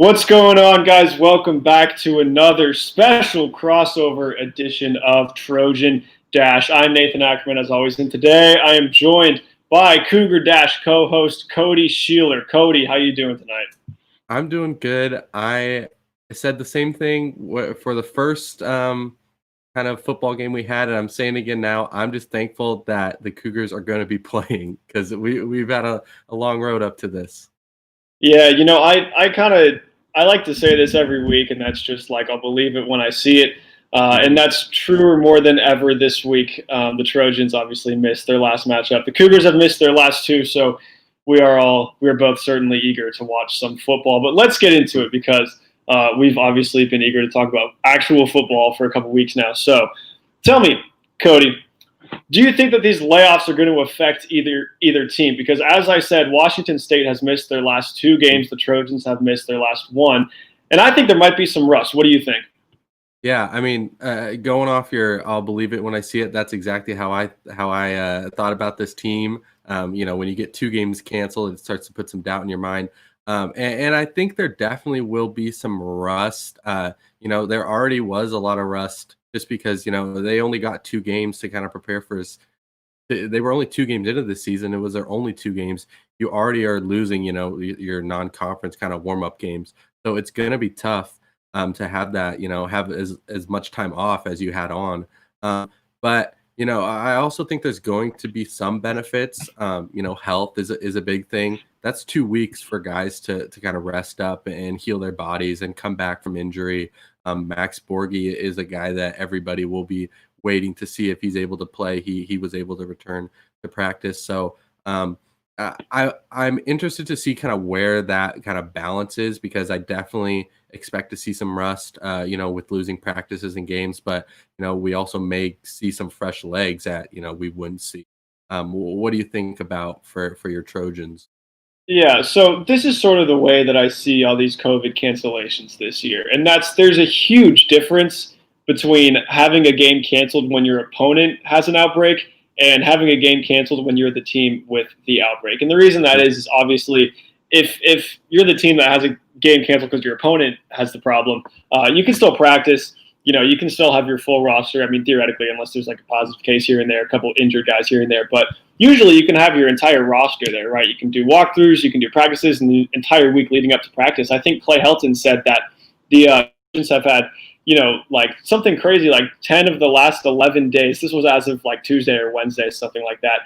What's going on, guys? Welcome back to another special crossover edition of Trojan Dash. I'm Nathan Ackerman, as always, and today I am joined by Cougar Dash co-host Cody Sheeler. Cody, how you doing tonight? I'm doing good. I said the same thing for the first kind of football game we had, and I'm saying again now. I'm just thankful that the Cougars are going to be playing because we've had a long road up to this. Yeah, I like to say this every week, and that's just like I'll believe it when I see it. And that's truer more than ever this week. The Trojans obviously missed their last matchup. The Cougars have missed their last two, so we are both certainly eager to watch some football. But let's get into it because we've obviously been eager to talk about actual football for a couple weeks now. So tell me, Cody, do you think that these layoffs are going to affect either team? Because as I said, Washington State has missed their last two games. The Trojans have missed their last one, and I think there might be some rust. What do you think? Yeah, I mean, going off your, I'll believe it when I see it. That's exactly how I thought about this team. When you get two games canceled, it starts to put some doubt in your mind. And I think there definitely will be some rust. There already was a lot of rust just because they only got two games to kind of prepare for us. They were only two games into the season. It was their only two games. You already are losing, your non-conference kind of warm-up games. So it's going to be tough to have that, have as much time off as you had on. But I also think there's going to be some benefits. Health is a big thing. That's 2 weeks for guys to kind of rest up and heal their bodies and come back from injury. Max Borghi is a guy that everybody will be waiting to see if he's able to play. He was able to return to practice. So I'm interested to see kind of where that kind of balance is because I definitely expect to see some rust, with losing practices and games, but we also may see some fresh legs that we wouldn't see. What do you think about for your Trojans? Yeah, so this is sort of the way that I see all these COVID cancellations this year. And there's a huge difference between having a game canceled when your opponent has an outbreak and having a game canceled when you're the team with the outbreak. And the reason that is obviously if you're the team that has a game canceled because your opponent has the problem, you can still practice. You can still have your full roster. I mean, theoretically, unless there's like a positive case here and there, a couple injured guys here and there. But usually you can have your entire roster there, right? You can do walkthroughs, you can do practices, and the entire week leading up to practice. I think Clay Helton said that the have had, like something crazy, like 10 of the last 11 days. This was as of like Tuesday or Wednesday, something like that.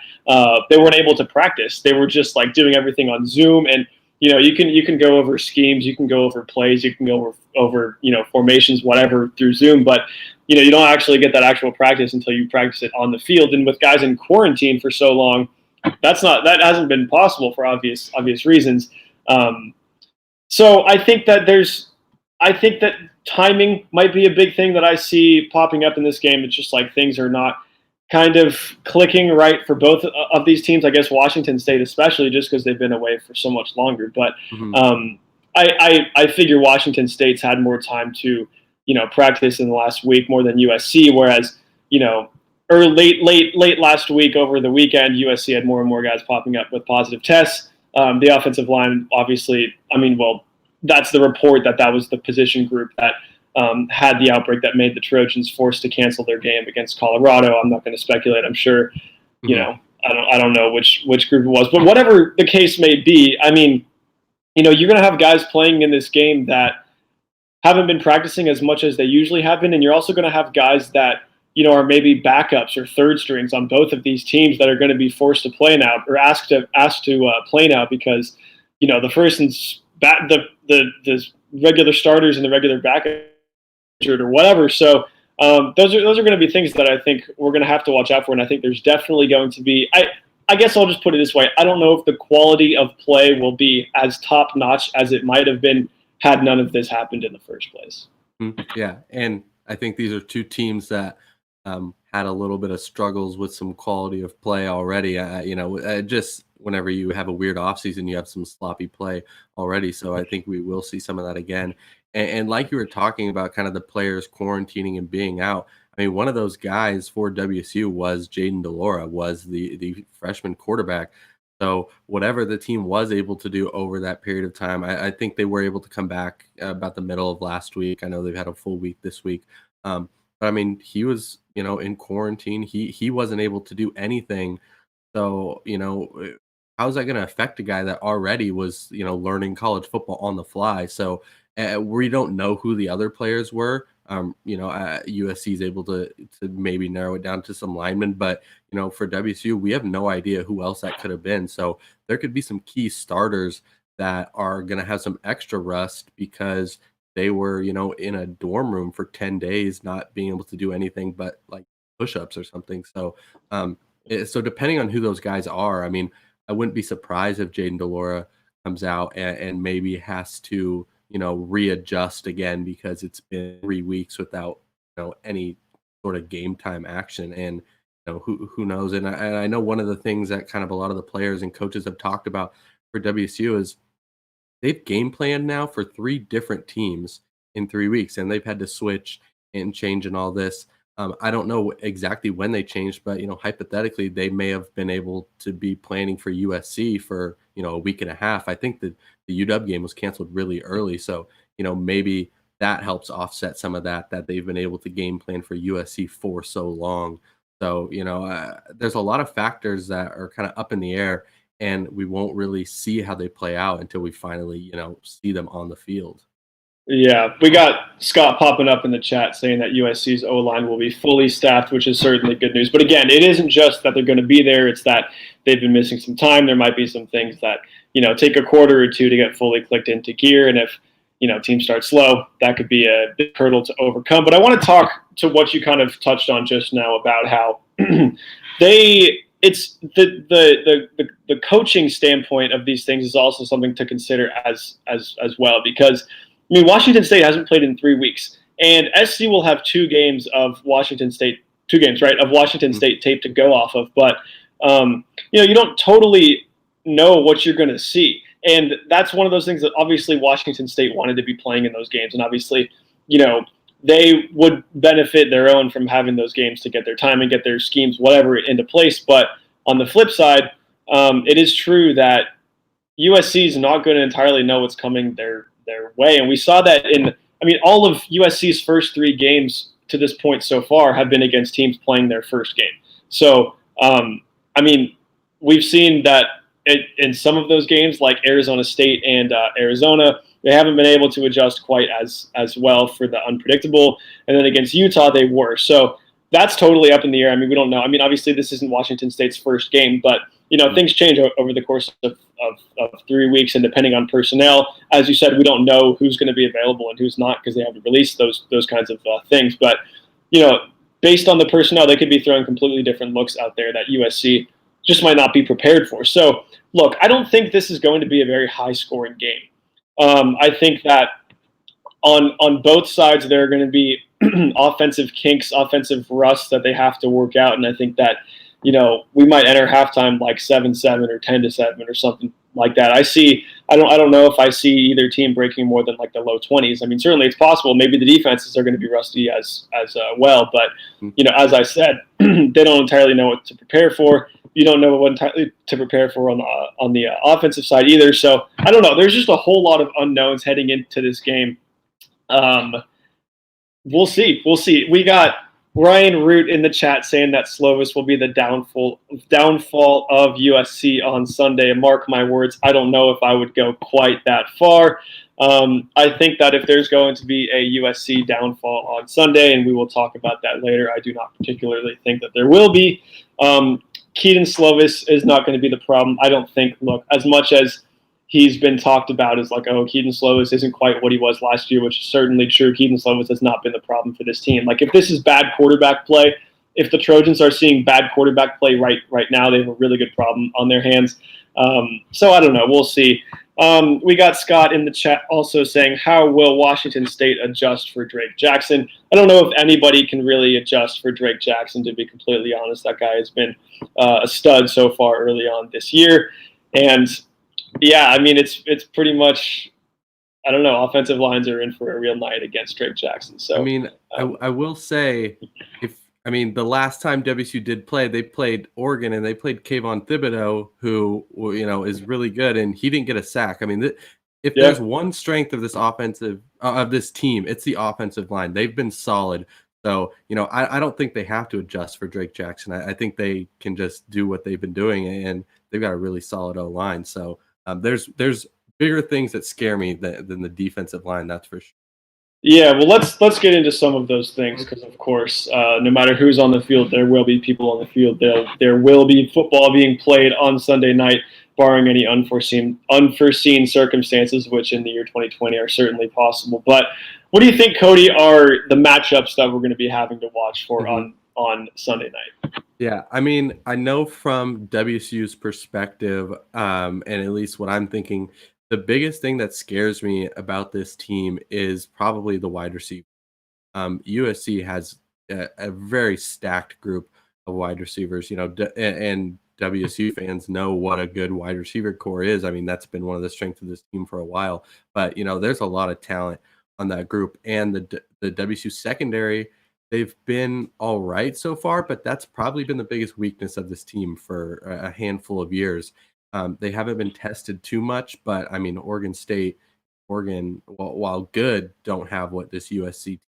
They weren't able to practice. They were just like doing everything on Zoom. And you can go over schemes, you can go over plays, you can go over formations, whatever through Zoom, but you don't actually get that actual practice until you practice it on the field. And with guys in quarantine for so long, that hasn't been possible for obvious reasons. So I think that timing might be a big thing that I see popping up in this game. It's just like things are not kind of clicking right for both of these teams. I guess Washington State, especially, just because they've been away for so much longer. But I figure Washington State's had more time to practice in the last week more than USC. Whereas or late last week over the weekend, USC had more and more guys popping up with positive tests. The offensive line, obviously, that's the report that was the position group that had the outbreak that made the Trojans forced to cancel their game against Colorado. I'm not going to speculate. I'm sure, I don't know which group it was, but whatever the case may be, you're going to have guys playing in this game that haven't been practicing as much as they usually have been, and you're also going to have guys that are maybe backups or third strings on both of these teams that are going to be forced to play now or asked to play now because the first and the regular starters and the regular backups or whatever. So those are going to be things that I think we're going to have to watch out for. And I think there's definitely going to be, I guess I'll just put it this way. I don't know if the quality of play will be as top notch as it might have been had none of this happened in the first place. Yeah. And I think these are two teams that had a little bit of struggles with some quality of play already. Just whenever you have a weird offseason, you have some sloppy play already. So I think we will see some of that again. And like you were talking about kind of the players quarantining and being out, one of those guys for WSU was Jaden DeLora, was the freshman quarterback. So whatever the team was able to do over that period of time, I think they were able to come back about the middle of last week. I know they've had a full week this week, but I mean, he was in quarantine. He wasn't able to do anything. So how's that going to affect a guy that already was learning college football on the fly? So we don't know who the other players were. USC is able to maybe narrow it down to some linemen, but for WSU, we have no idea who else that could have been. So there could be some key starters that are going to have some extra rust because they were, in a dorm room for 10 days, not being able to do anything but like push-ups or something. So depending on who those guys are, I mean, I wouldn't be surprised if Jaden Delora comes out and maybe has to, readjust again because it's been 3 weeks without, any sort of game time action. And who knows? And I know one of the things that kind of a lot of the players and coaches have talked about for WSU is they've game planned now for 3 different teams in 3 weeks, and they've had to switch and change and all this. I don't know exactly when they changed, but hypothetically, they may have been able to be planning for USC for a week and a half. I think that the UW game was canceled really early, so maybe that helps offset some of that they've been able to game plan for USC for so long. So there's a lot of factors that are kind of up in the air, and we won't really see how they play out until we finally see them on the field. Yeah, we got Scott popping up in the chat saying that USC's O-line will be fully staffed, which is certainly good news. But again, it isn't just that they're going to be there, it's that they've been missing some time. There might be some things that, take a quarter or two to get fully clicked into gear. And if, teams start slow, that could be a big hurdle to overcome. But I want to talk to what you kind of touched on just now about how it's the coaching standpoint of these things is also something to consider as well, because I mean, Washington State hasn't played in 3 weeks, and SC will have 2 games of Washington State, 2 games, right, of Washington State tape to go off of. But you don't totally know what you're going to see, and that's one of those things that obviously Washington State wanted to be playing in those games, and obviously, they would benefit their own from having those games to get their time and get their schemes, whatever, into place. But on the flip side, it is true that USC is not going to entirely know what's coming their way, and we saw that all of USC's first 3 games to this point so far have been against teams playing their first game. So we've seen that in some of those games, like Arizona State and Arizona, they haven't been able to adjust quite as well for the unpredictable, and then against Utah they were. So that's totally up in the air. I mean, we don't know. I mean, obviously this isn't Washington State's first game, but things change over the course of 3 weeks, and depending on personnel, as you said, we don't know who's going to be available and who's not because they haven't released those kinds of things. But based on the personnel, they could be throwing completely different looks out there that USC just might not be prepared for. So, look, I don't think this is going to be a very high-scoring game. I think that on both sides there are going to be offensive kinks, offensive rust that they have to work out, and I think that we might enter halftime like 7-7 or 10-7 or something like that. I don't know if I see either team breaking more than like the low 20s. I mean, certainly it's possible. Maybe the defenses are going to be rusty as well, but as I said, they don't entirely know what to prepare for. You don't know what entirely to prepare for on the offensive side either. So I don't know. There's just a whole lot of unknowns heading into this game. We'll see. We got Ryan Root in the chat saying that Slovis will be the downfall of USC on Sunday. Mark my words, I don't know if I would go quite that far. I think that if there's going to be a USC downfall on Sunday, and we will talk about that later, I do not particularly think that there will be. Keaton Slovis is not going to be the problem. I don't think, look, as much as he's been talked about as like, oh, Keaton Slovis isn't quite what he was last year, which is certainly true. Keaton Slovis has not been the problem for this team. Like, if this is bad quarterback play, if the Trojans are seeing bad quarterback play right now, they have a really good problem on their hands. So I don't know. We'll see. We got Scott in the chat also saying, how will Washington State adjust for Drake Jackson? I don't know if anybody can really adjust for Drake Jackson, to be completely honest. That guy has been a stud so far early on this year. And yeah, I mean, it's pretty much, I don't know, offensive lines are in for a real night against Drake Jackson. So I mean, I will say, I mean, the last time WSU did play, they played Oregon and they played Kayvon Thibodeau, who is really good, and he didn't get a sack. I mean, if there's Yeah. one strength of this offensive of this team, it's the offensive line. They've been solid. So I don't think they have to adjust for Drake Jackson. I think they can just do what they've been doing, and they've got a really solid O line. So there's bigger things that scare me than the defensive line. That's for sure. Yeah, well, let's get into some of those things because, of course, no matter who's on the field, there will be people on the field. There will be football being played on Sunday night, barring any unforeseen circumstances, which in the year 2020 are certainly possible. But what do you think, Cody, are the matchups that we're going to be having to watch for on Sunday night? Yeah, I mean, I know from WSU's perspective, and at least what I'm thinking, the biggest thing that scares me about this team is probably the wide receiver. USC has a very stacked group of wide receivers, and WSU fans know what a good wide receiver core is. I mean, that's been one of the strengths of this team for a while. But there's a lot of talent on that group, and the WSU secondary. They've been all right so far, but that's probably been the biggest weakness of this team for a handful of years. They haven't been tested too much, but I mean, Oregon, while good, don't have what this USC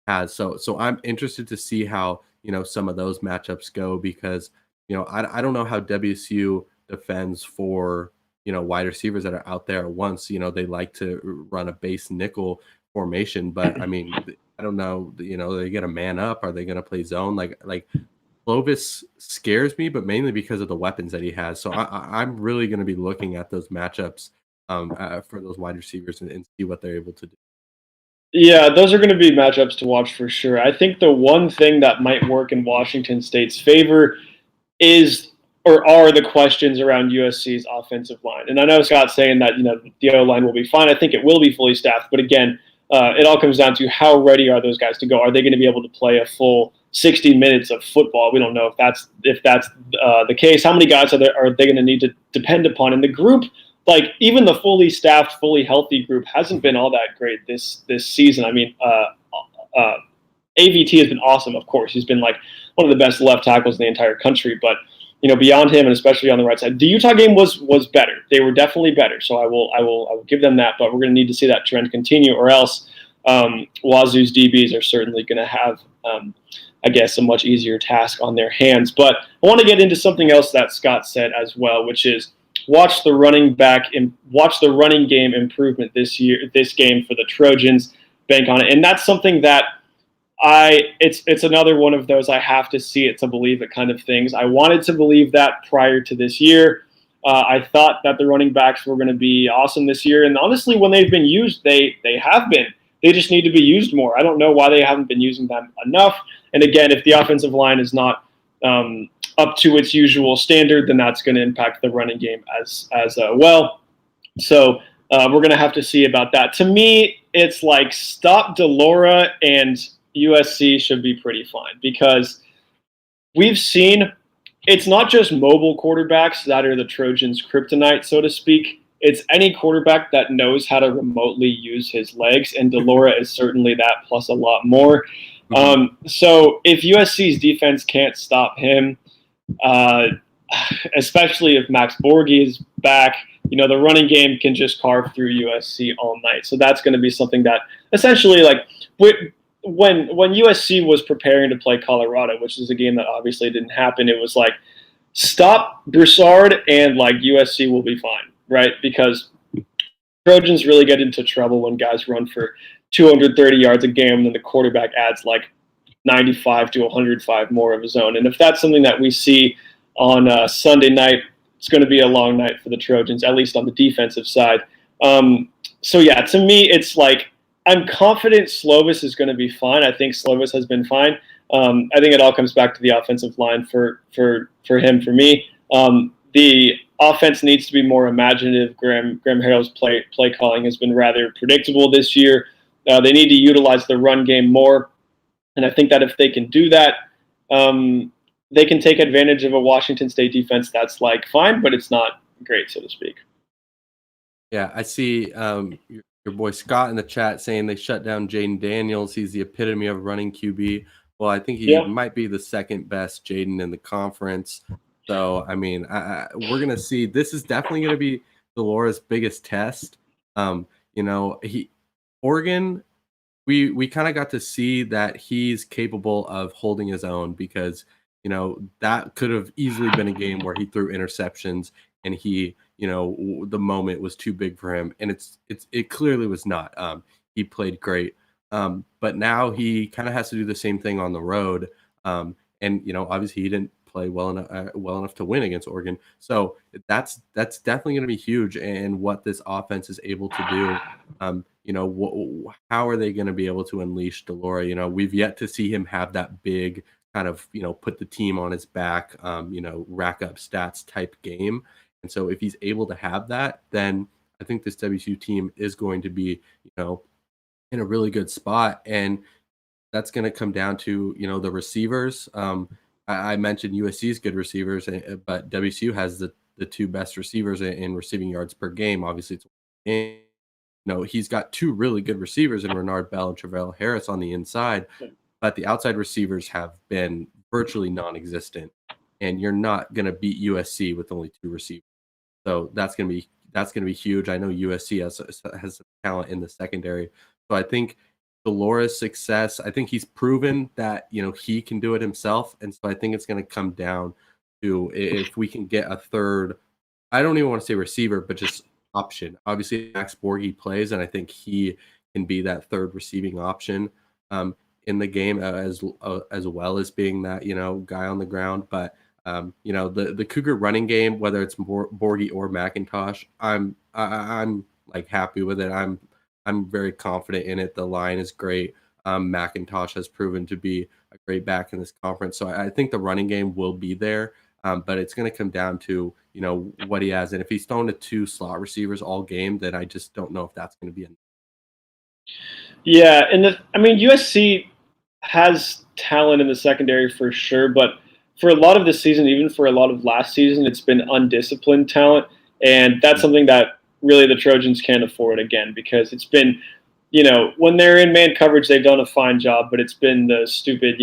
has. So I'm interested to see how some of those matchups go because I don't know how WSU defends for wide receivers that are out there at once. They like to run a base nickel formation, but I mean I don't know. They get a man up. Are they going to play zone? Like Clovis scares me, but mainly because of the weapons that he has. So I'm really going to be looking at those matchups for those wide receivers and see what they're able to do. Yeah, those are going to be matchups to watch for sure. I think the one thing that might work in Washington State's favor is or are the questions around USC's offensive line. And I know Scott's saying that the O line will be fine. I think it will be fully staffed, but again, it all comes down to how ready are those guys to go? Are they going to be able to play a full 60 minutes of football? We don't know if that's the case. How many guys are they going to need to depend upon? And the group, like even the fully staffed, fully healthy group, hasn't been all that great this season. I mean, AVT has been awesome. Of course, he's been like one of the best left tackles in the entire country, but beyond him, and especially on the right side, the Utah game was better. They were definitely better. So I will give them that. But we're going to need to see that trend continue, or else Wazoo's DBs are certainly going to have, I guess, a much easier task on their hands. But I want to get into something else that Scott said as well, which is watch the running game improvement this game for the Trojans. Bank on it, and that's something that it's another one of those I have to see it to believe it kind of things. I wanted to believe that prior to this year. I thought that the running backs were going to be awesome this year, and honestly, when they've been used, they have been. They just need to be used more. I don't know why they haven't been using them enough. And again, if the offensive line is not up to its usual standard, then that's going to impact the running game as well. So we're going to have to see about that. To me, it's like stop Delora and USC should be pretty fine because we've seen it's not just mobile quarterbacks that are the Trojans' kryptonite, so to speak. It's any quarterback that knows how to remotely use his legs, and Delora is certainly that plus a lot more. So if USC's defense can't stop him, especially if Max Borghi is back, the running game can just carve through USC all night. So that's going to be something that essentially, like, when USC was preparing to play Colorado, which is a game that obviously didn't happen, it was like, stop Broussard and like USC will be fine, right? Because Trojans really get into trouble when guys run for 230 yards a game and then the quarterback adds like 95 to 105 more of his own. And if that's something that we see on Sunday night, it's going to be a long night for the Trojans, at least on the defensive side. So yeah, to me, it's like I'm confident Slovis is going to be fine. I think Slovis has been fine. I think it all comes back to the offensive line for him. For me, the offense needs to be more imaginative. Graham Harrell's play calling has been rather predictable this year. They need to utilize the run game more, and I think that if they can do that, they can take advantage of a Washington State defense that's like fine, but it's not great, so to speak. Yeah, I see your boy Scott in the chat saying they shut down Jaden Daniels. He's the epitome of running QB. Well, I think he Yeah. might be the second best Jaden in the conference. So, I mean, we're gonna see. This is definitely gonna be Delora's biggest test. He Oregon. We kind of got to see that he's capable of holding his own because that could have easily been a game where he threw interceptions and the moment was too big for him, and it clearly was not. He played great, but now he kind of has to do the same thing on the road. And obviously he didn't play well enough to win against Oregon, so that's definitely going to be huge. And what this offense is able to do, how are they going to be able to unleash Delora? We've yet to see him have that big kind of, put the team on his back, rack up stats type game. And so if he's able to have that, then I think this WSU team is going to be, in a really good spot. And that's going to come down to, the receivers. I mentioned USC's good receivers, but WSU has the two best receivers in receiving yards per game. Obviously, it's he's got two really good receivers in Renard Bell and Travell Harris on the inside, but the outside receivers have been virtually non-existent. And you're not going to beat USC with only two receivers. So that's going to be huge. I know USC has some talent in the secondary. So I think Delora's success, I think he's proven that, he can do it himself. And so I think it's going to come down to if we can get a third, I don't even want to say receiver, but just option. Obviously, Max Borghi plays, and I think he can be that third receiving option in the game as well as being that guy on the ground. But the Cougar running game, whether it's Borghi or McIntosh, I'm like happy with it. I'm very confident in it. The line is great. McIntosh has proven to be a great back in this conference, so I think the running game will be there. But it's going to come down to what he has, and if he's thrown to two slot receivers all game, then I just don't know if that's going to be enough. Yeah, and USC has talent in the secondary for sure, but for a lot of this season, even for a lot of last season, it's been undisciplined talent, and that's something that really the Trojans can't afford again, because it's been, when they're in man coverage, they've done a fine job, but it's been the stupid,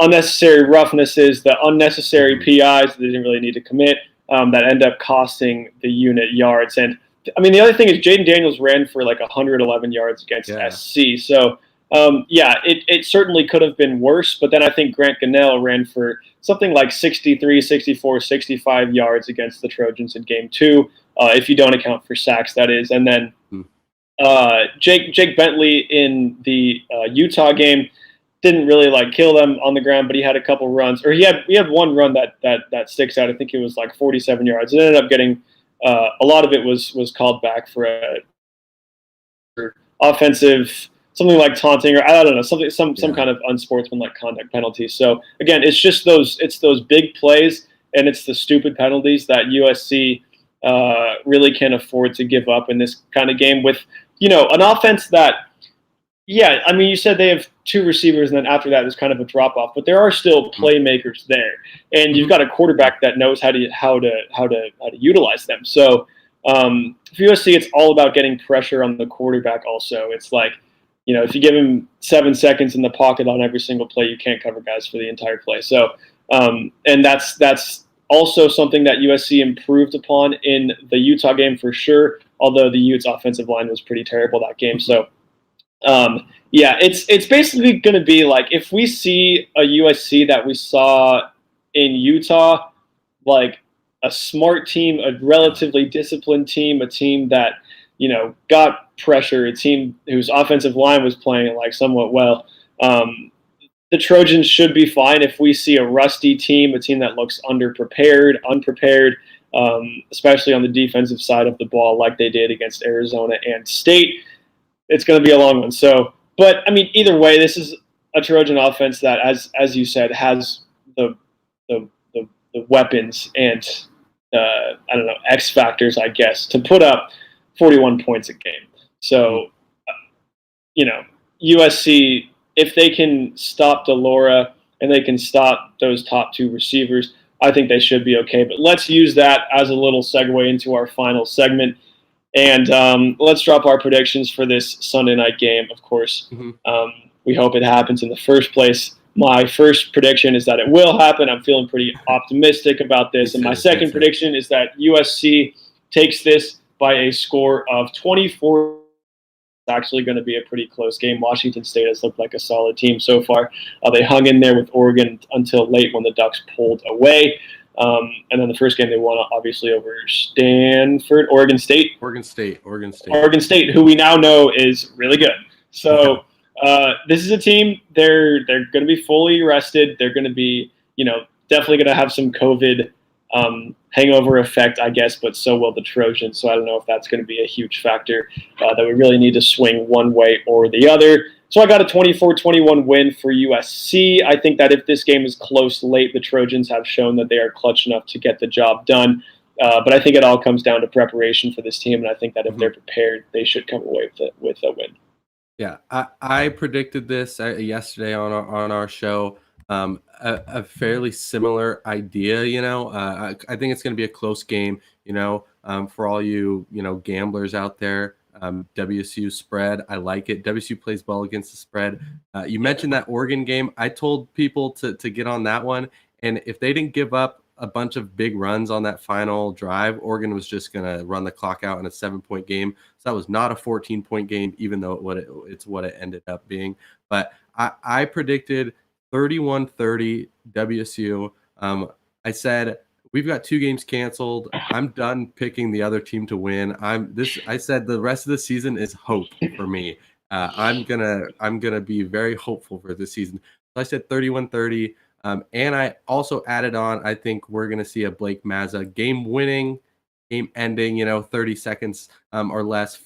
unnecessary roughnesses, the unnecessary PIs that they didn't really need to commit, that end up costing the unit yards. And the other thing is Jaden Daniels ran for like 111 yards against SC. So, it certainly could have been worse. But then I think Grant Gunnell ran for something like 63, 64, 65 yards against the Trojans in game 2, if you don't account for sacks, that is. And then Jake Bentley in the Utah game didn't really kill them on the ground, but he had a couple runs, or he had one run that sticks out. I think it was like 47 yards. It ended up getting a lot of it was called back for offensive, something like taunting, or I don't know, some kind of unsportsmanlike conduct penalty. So again, it's those big plays and it's the stupid penalties that USC really can't afford to give up in this kind of game with an offense that. Yeah, you said they have two receivers, and then after that, there's kind of a drop off. But there are still playmakers there, and you've got a quarterback that knows how to utilize them. So for USC, it's all about getting pressure on the quarterback. Also, it's like if you give him 7 seconds in the pocket on every single play, you can't cover guys for the entire play. So and that's also something that USC improved upon in the Utah game for sure. Although the Utes' offensive line was pretty terrible that game, so. It's basically going to be like if we see a USC that we saw in Utah, like a smart team, a relatively disciplined team, a team that got pressure, a team whose offensive line was playing somewhat well. The Trojans should be fine. If we see a rusty team, a team that looks unprepared, especially on the defensive side of the ball, like they did against Arizona and State. It's going to be a long one. So, but either way, this is a Trojan offense that, as you said, has the weapons and X factors, I guess, to put up 41 points a game. So, USC, if they can stop Delora and they can stop those top two receivers, I think they should be okay. But let's use that as a little segue into our final segment. And let's drop our predictions for this Sunday night game, of course. We hope it happens in the first place. my first prediction is that it will happen. I'm feeling pretty optimistic about this. And my second prediction is that USC takes this by a score of 24. It's actually going to be a pretty close game. Washington State has looked like a solid team so far. They hung in there with Oregon until late when the Ducks pulled away. And then the first game they won, obviously, over Oregon State, who we now know is really good. So this is a team. They're going to be fully rested. They're going to be, definitely going to have some COVID hangover effect, I guess, but so will the Trojans. So I don't know if that's going to be a huge factor that we really need to swing one way or the other. So I got a 24-21 win for USC. I think that if this game is close late, the Trojans have shown that they are clutch enough to get the job done. But I think it all comes down to preparation for this team, and I think that if they're prepared, they should come away with a win. Yeah, I predicted this yesterday on our show. A fairly similar idea, I think it's going to be a close game, for all you, gamblers out there. WSU spread, I like it. WSU plays well against the spread. You mentioned that Oregon game. I told people to get on that one, and if they didn't give up a bunch of big runs on that final drive, Oregon was just going to run the clock out in a 7-point game. So that was not a 14-point game, even though it's what it ended up being. But I predicted 31-30 WSU. I said we've got 2 games canceled. I'm done picking the other team to win. I said the rest of the season is hope for me. I'm gonna be very hopeful for this season. So I said 31-30. And I also added on, I think we're going to see a Blake Mazza game-winning, game-ending, 30 seconds or less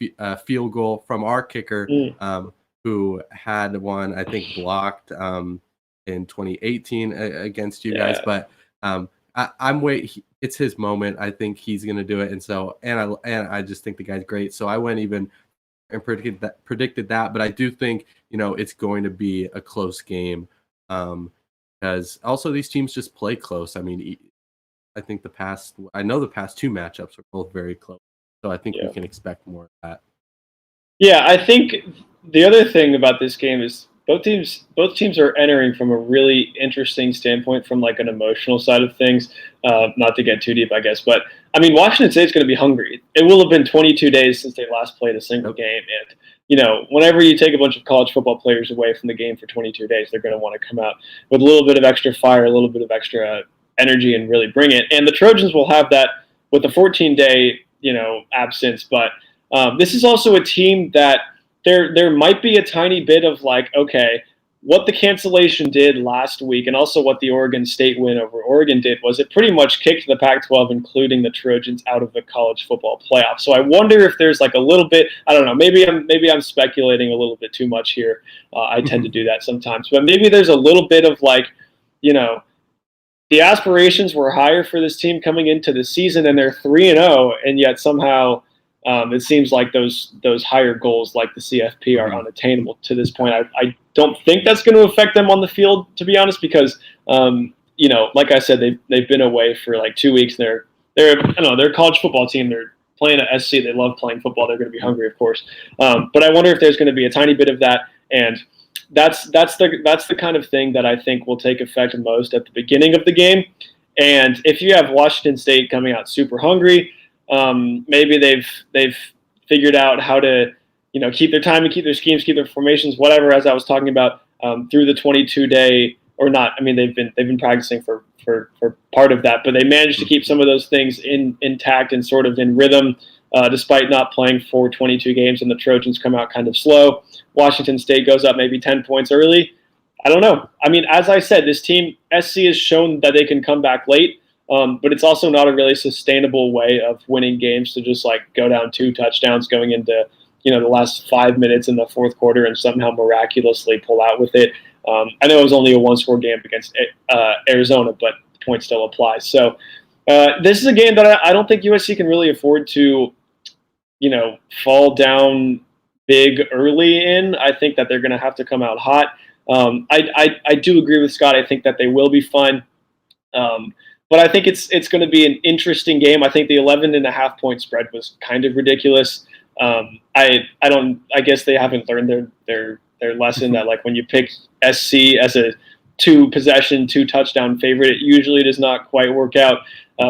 field goal from our kicker, who had one, I think, blocked in 2018 against you guys. But I'm waiting. It's his moment. I think he's going to do it. And I just think the guy's great. So I went even and predicted that. But I do think, it's going to be a close game. Because also these teams just play close. I mean, I think the past 2 matchups are both very close. So I think we can expect more of that. Yeah, I think the other thing about this game is both teams are entering from a really interesting standpoint from like an emotional side of things. Not to get too deep, I guess, but I mean, Washington State's going to be hungry. It will have been 22 days since they last played a single game, and whenever you take a bunch of college football players away from the game for 22 days, they're going to want to come out with a little bit of extra fire, a little bit of extra energy, and really bring it. And the Trojans will have that with the 14-day, absence. But this is also a team that there might be a tiny bit of like, okay, what the cancellation did last week and also what the Oregon State win over Oregon did was it pretty much kicked the Pac-12, including the Trojans, out of the college football playoff. So I wonder if there's like a little bit, I don't know, maybe I'm speculating a little bit too much here. I tend to do that sometimes. But maybe there's a little bit of like, the aspirations were higher for this team coming into the season, and they're 3-0, and yet somehow it seems like those higher goals like the CFP are unattainable to this point. I don't think that's going to affect them on the field, to be honest, because like I said, they've been away for like 2 weeks. They're a college football team. They're playing at SC. They love playing football. They're going to be hungry, of course. But I wonder if there's going to be a tiny bit of that, and that's the kind of thing that I think will take effect most at the beginning of the game. And if you have Washington State coming out super hungry, maybe they've figured out how to keep their time and keep their schemes, keep their formations, whatever. As I was talking about through the 22-day or not. I mean, they've been practicing for part of that, but they managed to keep some of those things intact and sort of in rhythm, despite not playing for 22 games. And the Trojans come out kind of slow. Washington State goes up maybe 10 points early. I don't know. I mean, as I said, this team, SC, has shown that they can come back late. But it's also not a really sustainable way of winning games to just like go down 2 touchdowns going into the last 5 minutes in the fourth quarter and somehow miraculously pull out with it. I know it was only a 1-score game against Arizona, but the point still applies. So this is a game that I don't think USC can really afford to fall down big early in. I think that they're going to have to come out hot. I do agree with Scott. I think that they will be fun. But I think it's going to be an interesting game. I think the 11.5-point spread was kind of ridiculous. I guess they haven't learned their lesson that like when you pick SC as a 2-possession, 2-touchdown favorite. It usually does not quite work out.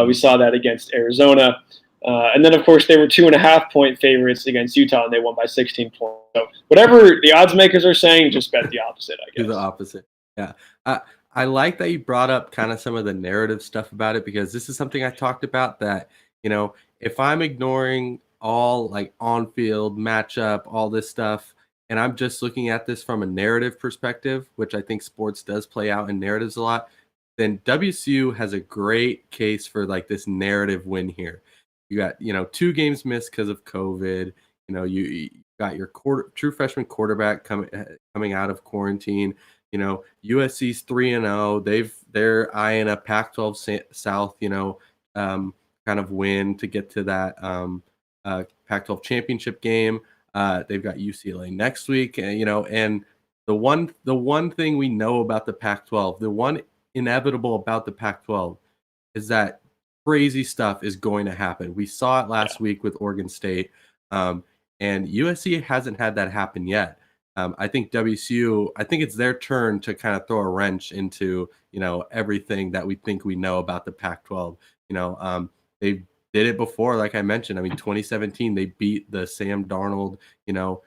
We saw that against Arizona. And then, of course, they were 2.5-point favorites against Utah, and they won by 16 points. So whatever the odds makers are saying, just bet the opposite, I guess. Do the opposite. Yeah. I like that you brought up kind of some of the narrative stuff about it, because this is something I talked about, that, if I'm ignoring all like on-field matchup, all this stuff, and I'm just looking at this from a narrative perspective, which I think sports does play out in narratives a lot, then WSU has a great case for like this narrative win here. You got, 2 games missed because of COVID. You got your true freshman quarterback coming out of quarantine. USC's 3-0. They're eyeing a Pac-12 South, kind of win to get to that Pac-12 championship game. They've got UCLA next week, and the one thing we know about the Pac-12, the one inevitable about the Pac-12, is that crazy stuff is going to happen. We saw it last week with Oregon State, and USC hasn't had that happen yet. I think WSU, I think it's their turn to kind of throw a wrench into, everything that we think we know about the Pac-12. They did it before, like I mentioned. I mean, 2017, they beat the Sam Darnold, 4th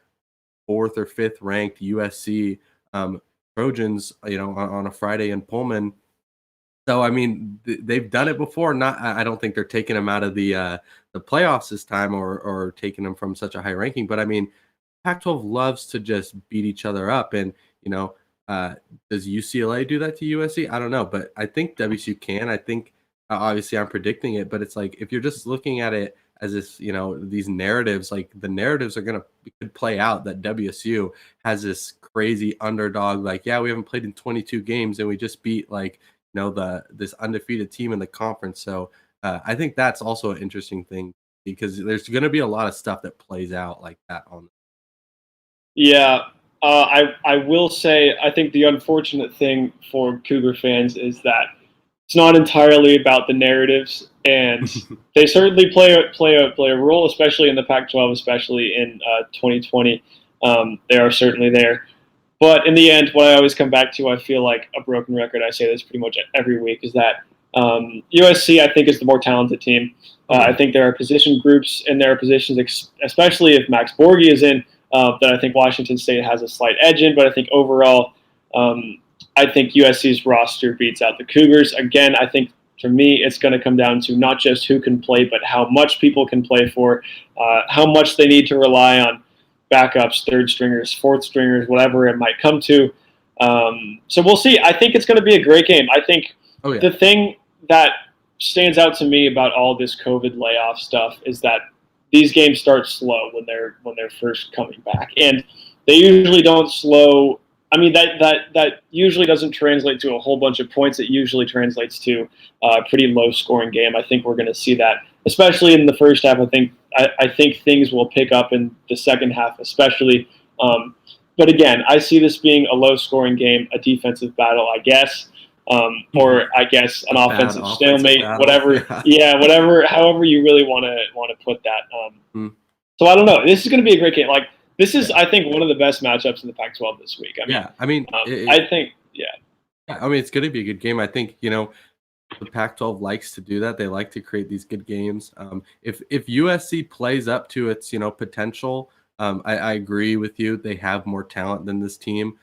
or 5th ranked USC Trojans, on a Friday in Pullman. So, I mean, they've done it before. I don't think they're taking them out of the playoffs this time, or taking them from such a high ranking. But I mean, Pac-12 loves to just beat each other up, and does UCLA do that to USC? I don't know, but I think WSU can. I think obviously I'm predicting it, but it's like, if you're just looking at it as if these narratives, like the narratives could play out that WSU has this crazy underdog, like, yeah, we haven't played in 22 games and we just beat like this undefeated team in the conference. So I think that's also an interesting thing, because there's going to be a lot of stuff that plays out like that on. Yeah, I will say, I think the unfortunate thing for Cougar fans is that it's not entirely about the narratives, and they certainly play a role, especially in the Pac-12, especially in 2020. They are certainly there. But in the end, what I always come back to, I feel like a broken record, I say this pretty much every week, is that USC, I think, is the more talented team. I think there are position groups, and there are positions, especially if Max Borghi is in, that I think Washington State has a slight edge in. But I think overall, I think USC's roster beats out the Cougars. Again, I think for me, it's going to come down to not just who can play, but how much people can play for, how much they need to rely on backups, third stringers, fourth stringers, whatever it might come to. So we'll see. I think it's going to be a great game. I think the thing that stands out to me about all this COVID layoff stuff is that these games start slow when they're first coming back, and they usually don't slow. I mean, that usually doesn't translate to a whole bunch of points. It usually translates to a pretty low scoring game. I think we're going to see that, especially in the first half. I think things will pick up in the second half, especially. But again, I see this being a low scoring game, a defensive battle, I guess, or I guess an offensive stalemate, whatever. Yeah, whatever. However you really want to put that. So I don't know. This is going to be a great game. Like, this is, I think, one of the best matchups in the Pac-12 this week. I mean, I think. I mean, it's going to be a good game. I think, the Pac-12 likes to do that. They like to create these good games. If USC plays up to its, potential, I agree with you. They have more talent than this team.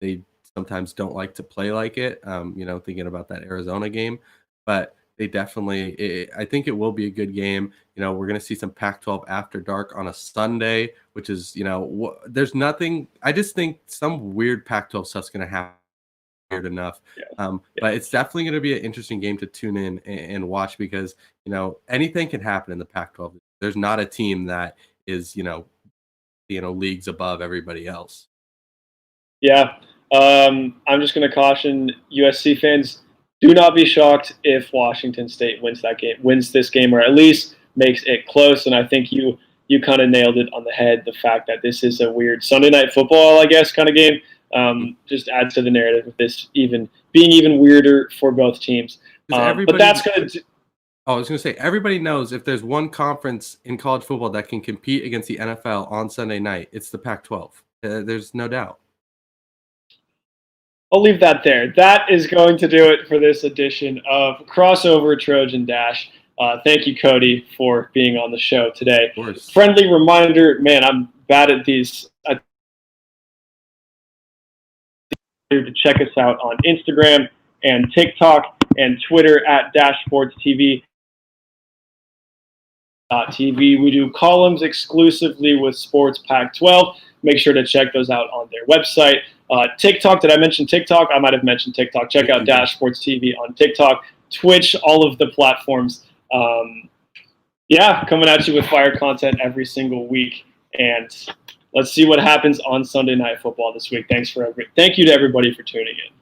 They sometimes don't like to play like it, thinking about that Arizona game. But they definitely, I think it will be a good game. We're going to see some Pac-12 after dark on a Sunday, which is, there's nothing. I just think some weird Pac-12 stuff's going to happen. Weird enough. But it's definitely going to be an interesting game to tune in and watch, because, anything can happen in the Pac-12. There's not a team that is, leagues above everybody else. Yeah. I'm just going to caution USC fans, do not be shocked if Washington State wins this game, or at least makes it close. And I think you kind of nailed it on the head. The fact that this is a weird Sunday night football, I guess, kind of game, just adds to the narrative of this being even weirder for both teams. But that's going to. I was going to say, everybody knows if there's one conference in college football that can compete against the NFL on Sunday night, it's the Pac-12. There's no doubt. I'll leave that there. That is going to do it for this edition of Crossover Trojan Dash. Thank you, Cody, for being on the show today. Of course. Friendly reminder, man, I'm bad at these. To check us out on Instagram and TikTok and Twitter at DashSportsTV. We do columns exclusively with Sports Pac-12. Make sure to check those out on their website. TikTok, did I mention TikTok? I might have mentioned TikTok. Check out Dash Sports TV on TikTok, Twitch, all of the platforms. Coming at you with fire content every single week. And let's see what happens on Sunday Night Football this week. Thank you to everybody for tuning in.